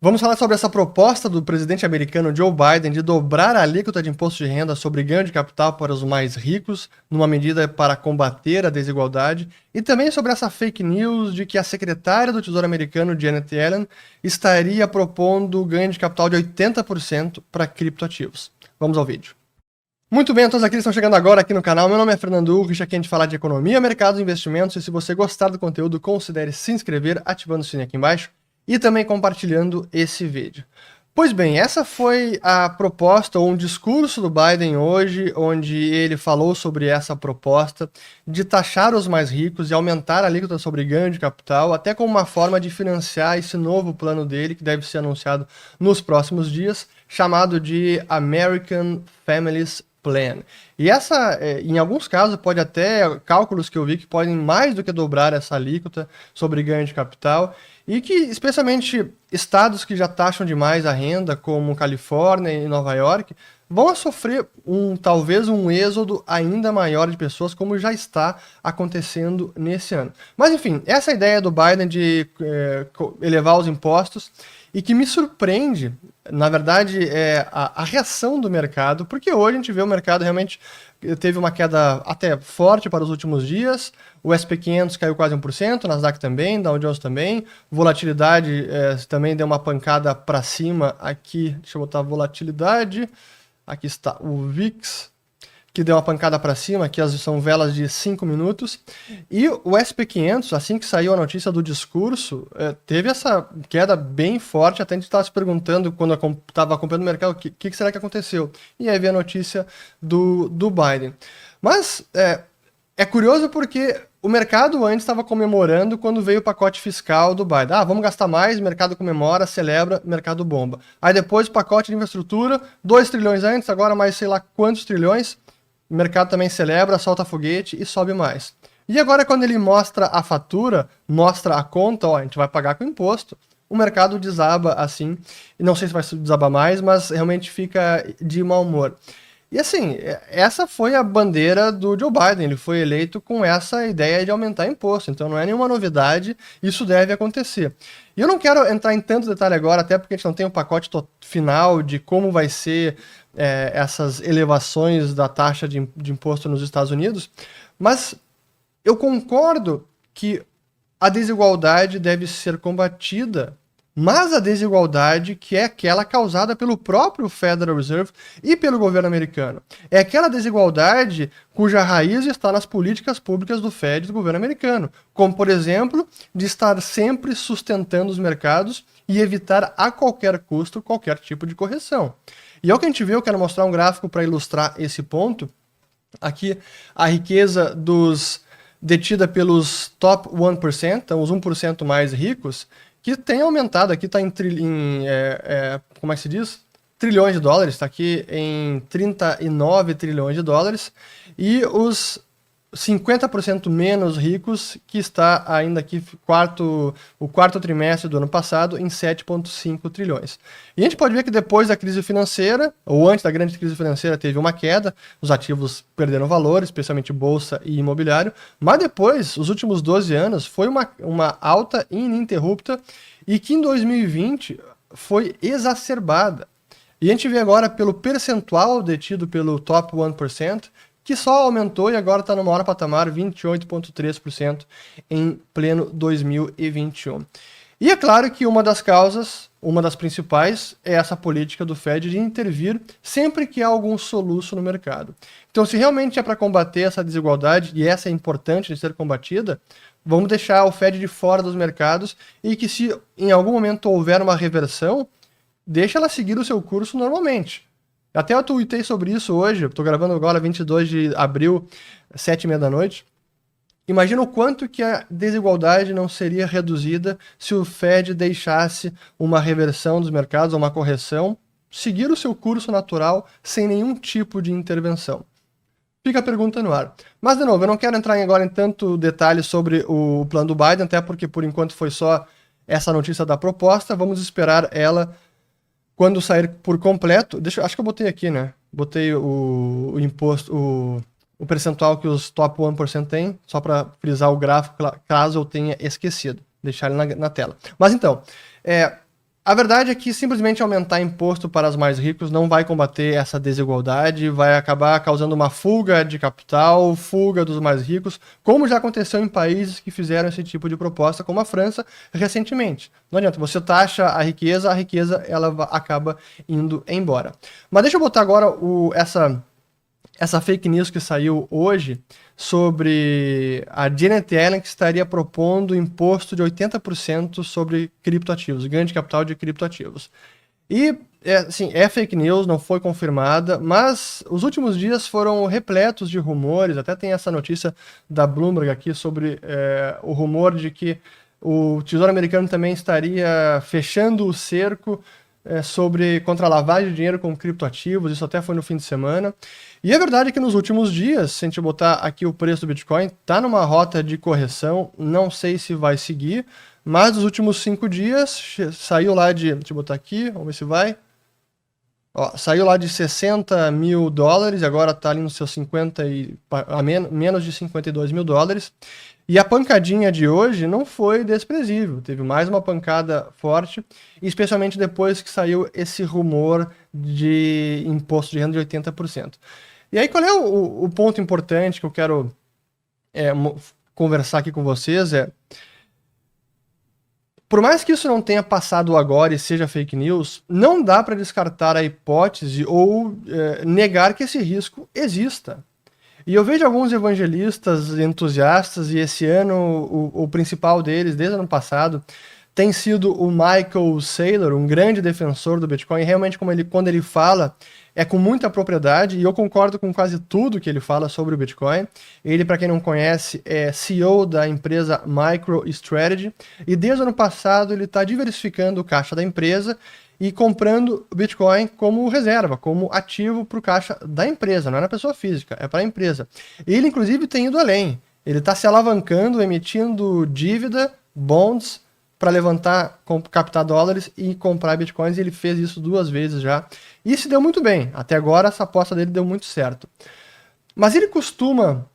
Vamos falar sobre essa proposta do presidente americano Joe Biden de dobrar a alíquota de imposto de renda sobre ganho de capital para os mais ricos, numa medida para combater a desigualdade, e também sobre essa fake news de que a secretária do Tesouro americano, Janet Yellen, estaria propondo ganho de capital de 80% para criptoativos. Vamos ao vídeo. Muito bem, todos aqueles que estão chegando agora aqui no canal. Meu nome é Fernando Urrich, aqui a gente fala de economia, mercados e investimentos, e se você gostar do conteúdo, considere se inscrever ativando o sininho aqui embaixo e também compartilhando esse vídeo. Pois bem, essa foi a proposta ou um discurso do Biden hoje, onde ele falou sobre essa proposta de taxar os mais ricos e aumentar a alíquota sobre ganho de capital, até como uma forma de financiar esse novo plano dele, que deve ser anunciado nos próximos dias, chamado de American Families Plan. E essa, em alguns casos, pode até, cálculos que eu vi, que podem mais do que dobrar essa alíquota sobre ganho de capital, e que, especialmente, estados que já taxam demais a renda, como Califórnia e Nova York, vão sofrer talvez um êxodo ainda maior de pessoas, como já está acontecendo nesse ano. Mas, enfim, essa ideia do Biden de elevar os impostos, e que me surpreende, na verdade, é a reação do mercado, porque hoje a gente vê o mercado realmente teve uma queda até forte para os últimos dias, o S&P 500 caiu quase 1%, Nasdaq também, Dow Jones também, volatilidade também deu uma pancada para cima aqui, deixa eu botar a volatilidade, aqui está o VIX, que deu uma pancada para cima, aqui são velas de 5 minutos, e o S&P 500, assim que saiu a notícia do discurso, teve essa queda bem forte, até a gente estava se perguntando, quando eu estava acompanhando o mercado, o que será que aconteceu? E aí veio a notícia do Biden. Mas é curioso porque o mercado antes estava comemorando quando veio o pacote fiscal do Biden. Vamos gastar mais, o mercado comemora, celebra, mercado bomba. Aí depois o pacote de infraestrutura, 2 trilhões antes, agora mais sei lá quantos trilhões, o mercado também celebra, solta foguete e sobe mais. E agora quando ele mostra a fatura, mostra a conta, a gente vai pagar com imposto, o mercado desaba assim, e não sei se vai desabar mais, mas realmente fica de mau humor. E assim, essa foi a bandeira do Joe Biden, ele foi eleito com essa ideia de aumentar imposto, então não é nenhuma novidade, isso deve acontecer. E eu não quero entrar em tanto detalhe agora, até porque a gente não tem um pacote final de como vai ser essas elevações da taxa de imposto nos Estados Unidos, mas eu concordo que a desigualdade deve ser combatida, mas a desigualdade que é aquela causada pelo próprio Federal Reserve e pelo governo americano. É aquela desigualdade cuja raiz está nas políticas públicas do Fed e do governo americano, como, por exemplo, de estar sempre sustentando os mercados e evitar a qualquer custo qualquer tipo de correção. E é o que a gente vê, eu quero mostrar um gráfico para ilustrar esse ponto. Aqui, a riqueza detida pelos top 1%, então os 1% mais ricos, que tem aumentado, aqui está como é que se diz? Trilhões de dólares, está aqui em 39 trilhões de dólares, e os 50% menos ricos, que está ainda aqui o quarto trimestre do ano passado, em 7,5 trilhões. E a gente pode ver que depois da crise financeira, ou antes da grande crise financeira, teve uma queda, os ativos perderam valor, especialmente bolsa e imobiliário, mas depois, os últimos 12 anos, foi uma alta ininterrupta, e que em 2020 foi exacerbada. E a gente vê agora pelo percentual detido pelo top 1%, que só aumentou e agora está no maior patamar, 28,3% em pleno 2021. E é claro que uma das causas, uma das principais, é essa política do Fed de intervir sempre que há algum soluço no mercado. Então, se realmente é para combater essa desigualdade, e essa é importante de ser combatida, vamos deixar o Fed de fora dos mercados e que, se em algum momento houver uma reversão, deixa ela seguir o seu curso normalmente. Até eu tuitei sobre isso hoje, estou gravando agora 22 de abril, 7h30 da noite. Imagina o quanto que a desigualdade não seria reduzida se o Fed deixasse uma reversão dos mercados, uma correção, seguir o seu curso natural sem nenhum tipo de intervenção. Fica a pergunta no ar. Mas, de novo, eu não quero entrar agora em tanto detalhe sobre o plano do Biden, até porque por enquanto foi só essa notícia da proposta, vamos esperar ela quando sair por completo. Acho que eu botei aqui, né? Botei o imposto, o percentual que os top 1% tem, só para frisar o gráfico, caso eu tenha esquecido. Deixar ele na tela. Mas então, A verdade é que simplesmente aumentar imposto para os mais ricos não vai combater essa desigualdade, vai acabar causando uma fuga de capital, fuga dos mais ricos, como já aconteceu em países que fizeram esse tipo de proposta, como a França recentemente. Não adianta, você taxa a riqueza ela acaba indo embora. Mas deixa eu botar agora essa fake news que saiu hoje sobre a Janet Yellen, que estaria propondo imposto de 80% sobre criptoativos, ganho de capital de criptoativos. E, assim, é fake news, não foi confirmada, mas os últimos dias foram repletos de rumores, até tem essa notícia da Bloomberg aqui sobre o rumor de que o Tesouro Americano também estaria fechando o cerco contra a lavagem de dinheiro com criptoativos, isso até foi no fim de semana. E a verdade é que nos últimos dias, se a gente botar aqui o preço do Bitcoin, tá numa rota de correção, não sei se vai seguir, mas nos últimos 5 dias saiu lá de, deixa eu botar aqui, vamos ver se vai. Ó, saiu lá de 60 mil dólares, agora tá ali nos seus 50 menos de 52 mil dólares. E a pancadinha de hoje não foi desprezível, teve mais uma pancada forte, especialmente depois que saiu esse rumor de imposto de renda de 80%. E aí, qual é o ponto importante que eu quero conversar aqui com vocês? Por mais que isso não tenha passado agora e seja fake news, não dá para descartar a hipótese ou negar que esse risco exista. E eu vejo alguns evangelistas entusiastas, e esse ano o principal deles, desde o ano passado, tem sido o Michael Saylor, um grande defensor do Bitcoin. E realmente, quando ele fala, é com muita propriedade, e eu concordo com quase tudo que ele fala sobre o Bitcoin. Ele, para quem não conhece, é CEO da empresa MicroStrategy, e desde o ano passado ele está diversificando o caixa da empresa e comprando Bitcoin como reserva, como ativo para o caixa da empresa, não é na pessoa física, é para a empresa. Ele, inclusive, tem ido além. Ele está se alavancando, emitindo dívida, bonds, para levantar, captar dólares e comprar Bitcoins, e ele fez isso 2 vezes já. E se deu muito bem. Até agora, essa aposta dele deu muito certo. Mas ele costuma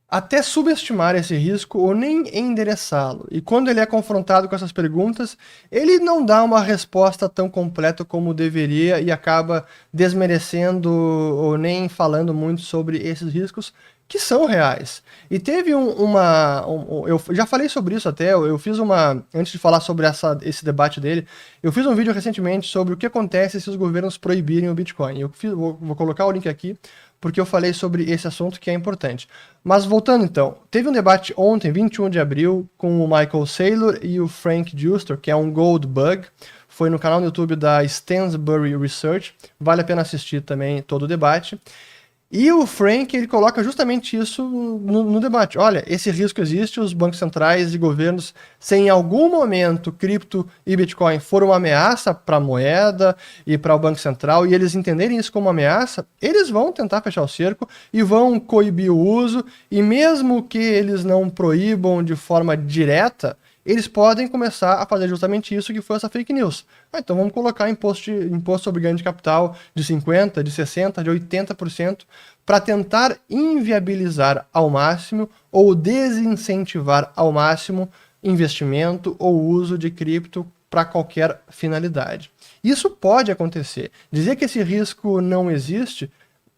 até subestimar esse risco ou nem endereçá-lo. E quando ele é confrontado com essas perguntas, ele não dá uma resposta tão completa como deveria e acaba desmerecendo ou nem falando muito sobre esses riscos que são reais. E teve eu já falei sobre isso até, eu fiz antes de falar sobre esse debate dele, eu fiz um vídeo recentemente sobre o que acontece se os governos proibirem o Bitcoin. Vou colocar o link aqui, porque eu falei sobre esse assunto que é importante. Mas voltando então, teve um debate ontem, 21 de abril, com o Michael Saylor e o Frank Juster, que é um Gold Bug, foi no canal no YouTube da Stansberry Research, vale a pena assistir também todo o debate. E o Frank, ele coloca justamente isso no debate. Olha, esse risco existe, os bancos centrais e governos, se em algum momento cripto e Bitcoin foram uma ameaça para a moeda e para o Banco Central, e eles entenderem isso como uma ameaça, eles vão tentar fechar o cerco e vão coibir o uso, e mesmo que eles não proíbam de forma direta, eles podem começar a fazer justamente isso que foi essa fake news. Então vamos colocar imposto sobre ganho de capital de 50%, de 60%, de 80% para tentar inviabilizar ao máximo ou desincentivar ao máximo investimento ou uso de cripto para qualquer finalidade. Isso pode acontecer. Dizer que esse risco não existe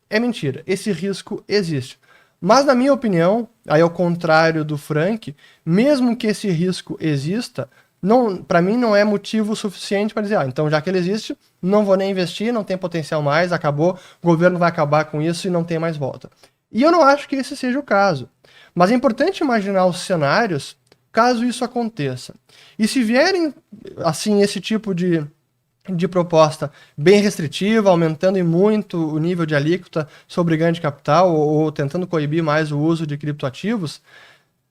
é mentira. Esse risco existe. Mas, na minha opinião, aí ao contrário do Frank, mesmo que esse risco exista, para mim não é motivo suficiente para dizer, então já que ele existe, não vou nem investir, não tem potencial mais, acabou, o governo vai acabar com isso e não tem mais volta. E eu não acho que esse seja o caso. Mas é importante imaginar os cenários caso isso aconteça. E se vierem, assim, esse tipo de proposta bem restritiva, aumentando em muito o nível de alíquota sobre ganho de capital ou tentando coibir mais o uso de criptoativos,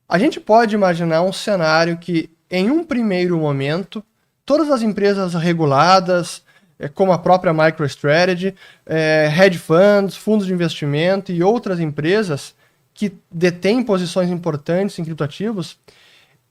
a gente pode imaginar um cenário que, em um primeiro momento, todas as empresas reguladas, como a própria MicroStrategy, hedge funds, fundos de investimento e outras empresas que detêm posições importantes em criptoativos,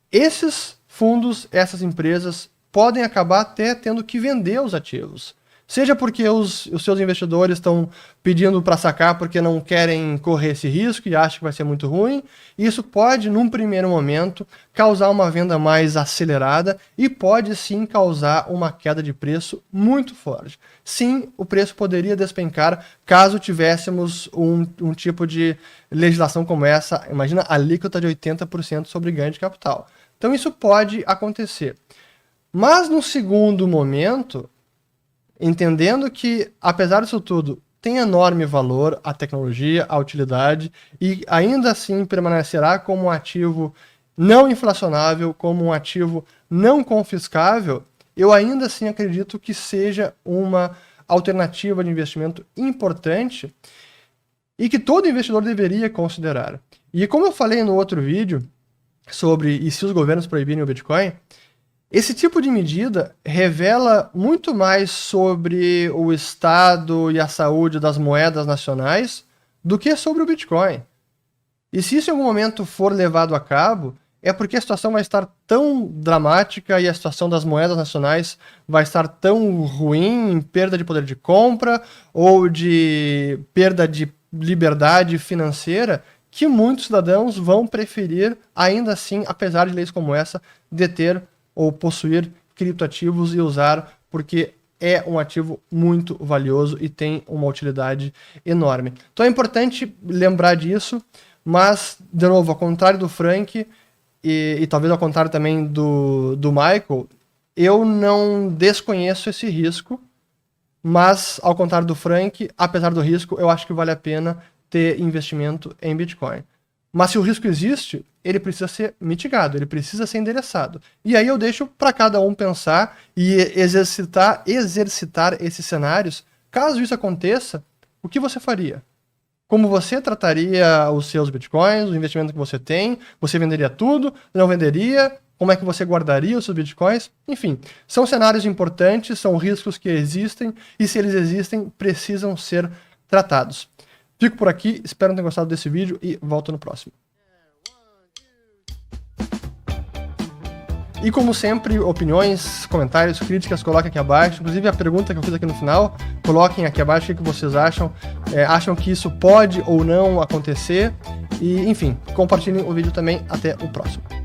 esses fundos, essas empresas podem acabar até tendo que vender os ativos. Seja porque os seus investidores estão pedindo para sacar porque não querem correr esse risco e acham que vai ser muito ruim. Isso pode, num primeiro momento, causar uma venda mais acelerada e pode sim causar uma queda de preço muito forte. Sim, o preço poderia despencar caso tivéssemos um tipo de legislação como essa. Imagina a alíquota de 80% sobre ganho de capital. Então isso pode acontecer. Mas no segundo momento, entendendo que, apesar disso tudo, tem enorme valor a tecnologia, a utilidade, e ainda assim permanecerá como um ativo não inflacionável, como um ativo não confiscável, eu ainda assim acredito que seja uma alternativa de investimento importante e que todo investidor deveria considerar. E como eu falei no outro vídeo sobre e se os governos proibirem o Bitcoin, esse tipo de medida revela muito mais sobre o estado e a saúde das moedas nacionais do que sobre o Bitcoin. E se isso em algum momento for levado a cabo, é porque a situação vai estar tão dramática e a situação das moedas nacionais vai estar tão ruim em perda de poder de compra ou de perda de liberdade financeira que muitos cidadãos vão preferir, ainda assim, apesar de leis como essa, deter ou possuir criptoativos e usar, porque é um ativo muito valioso e tem uma utilidade enorme. Então é importante lembrar disso, mas, de novo, ao contrário do Frank, e talvez ao contrário também do Michael, eu não desconheço esse risco, mas, ao contrário do Frank, apesar do risco, eu acho que vale a pena ter investimento em Bitcoin. Mas se o risco existe, ele precisa ser mitigado, ele precisa ser endereçado. E aí eu deixo para cada um pensar e exercitar esses cenários. Caso isso aconteça, o que você faria? Como você trataria os seus bitcoins, o investimento que você tem? Você venderia tudo? Não venderia? Como é que você guardaria os seus bitcoins? Enfim, são cenários importantes, são riscos que existem e se eles existem, precisam ser tratados. Fico por aqui, espero ter gostado desse vídeo e volto no próximo. E como sempre, opiniões, comentários, críticas, coloquem aqui abaixo. Inclusive a pergunta que eu fiz aqui no final, coloquem aqui abaixo o que vocês acham. Acham que isso pode ou não acontecer. E enfim, compartilhem o vídeo também. Até o próximo.